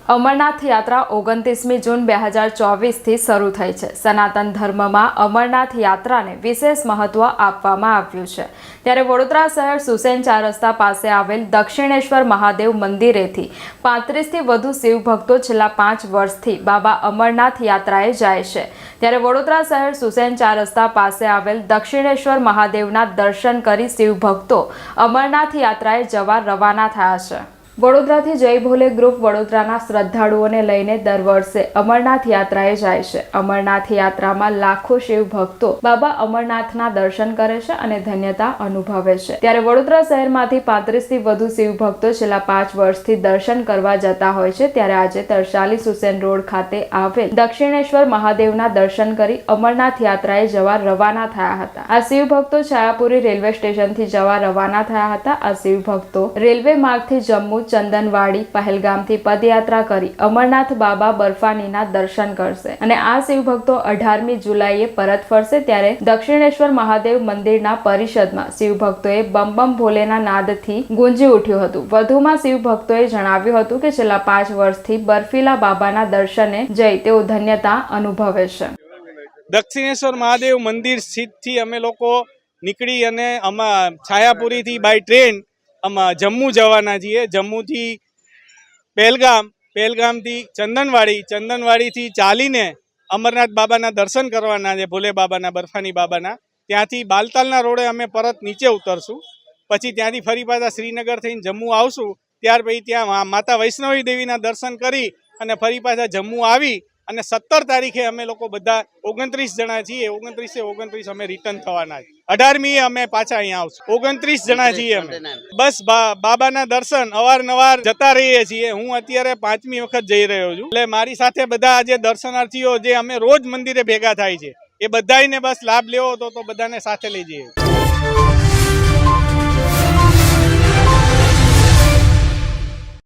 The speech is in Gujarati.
અમરનાથ યાત્રા 29મી જૂન 2024થી શરૂ થઈ છે। સનાતન ધર્મમાં અમરનાથ યાત્રાને વિશેષ મહત્વ આપવામાં આવ્યું છે। ત્યારે વડોદરા શહેર સુસેન 4 રસ્તા પાસે આવેલ દક્ષિણેશ્વર મહાદેવ મંદિરેથી 35થી વધુ શિવ ભક્તો છેલ્લા 5 વર્ષથી બાબા અમરનાથ યાત્રાએ જાય છે। ત્યારે વડોદરા શહેર સુસેન 4 રસ્તા પાસે આવેલ દક્ષિણેશ્વર મહાદેવના દર્શન કરી શિવ ભક્તો અમરનાથ યાત્રાએ જવા રવાના થયા છે। વડોદરાથી જય ભોલે ગ્રુપ વડોદરાના શ્રદ્ધાળુઓને લઈને દર વર્ષે અમરનાથ યાત્રાએ જાય છે। અમરનાથ યાત્રામાં લાખો શિવ ભક્તો બાબા અમરનાથના દર્શન કરે છે અને ધન્યતા અનુભવે છે। ત્યારે વડોદરા શહેરમાંથી 35થી વધુ શિવ ભક્તો છેલ્લા 5 વર્ષથી દર્શન કરવા જતા હોય છે। ત્યારે આજે તરસાલી સુસેન રોડ ખાતે આવેલ દક્ષિણેશ્વર મહાદેવના દર્શન કરી અમરનાથ યાત્રાએ જવા રવાના થયા હતા। આ શિવ ભક્તો છાયાપુરી રેલવે સ્ટેશનથી જવા રવાના થયા હતા। આ શિવ ભક્તો રેલવે માર્ગથી જમ્મુ ચંદનવાડી પહેલગામથી પદયાત્રા કરી અમરનાથ બાબા બર્ફાનીના દર્શન કરશે અને આ શિવ ભક્તો 18મી જુલાઈએ પરત ફરશે। ત્યારે દક્ષિણેશ્વર મહાદેવ મંદિરના પરિષદમાં શિવ ભક્તોએ બમ બમ ભોલેના નાદથી ગુંજી ઉઠ્યું હતું। વધુમાં શિવ ભક્તોએ જણાવ્યું હતું કે છેલ્લા 5 વર્ષથી બર્ફીલા બાબાના દર્શને જઈ તેઓ ધન્યતા અનુભવે છે। દક્ષિણેશ્વર મહાદેવ મંદિર સ્થિતથી અમે લોકો નીકળી અને છાયાપુરીથી બાય ટ્રેન જમ્મુ જવાના છીએ। જમ્મુથી પહેલગામથી ચંદનવાડીથી ચાલીને અમરનાથ બાબાના દર્શન કરવાના છે, ભોલે બાબાના, બર્ફાની બાબાના। ત્યાંથી બાલતાલના રોડે અમે પરત નીચે ઉતરશું। પછી ત્યાંથી ફરી પાછા શ્રીનગર થઈને જમ્મુ આવશું। ત્યાર પછી ત્યાં માતા વૈષ્ણવી દેવીના દર્શન કરી અને ફરી પાછા જમ્મુ આવી અને 17 તારીખે અમે લોકો બધા 29 જણા છીએ। 29 અમે રિટર્ન થવાના છીએ। 18મી અમે પાછા અહીંયા આવશું। 29 જણા છીએ અમે। બસ બાબાના દર્શન અવારનવાર જતા રહીએ છીએ। હું અત્યારે 5મી વખત જઈ રહ્યો છું। એટલે મારી સાથે બધા જે દર્શનાર્થીઓ જે અમે રોજ મંદિરે ભેગા થાય છે એ બધાને બસ લાભ લેવો તો બધાને સાથે લઈ જઈએ।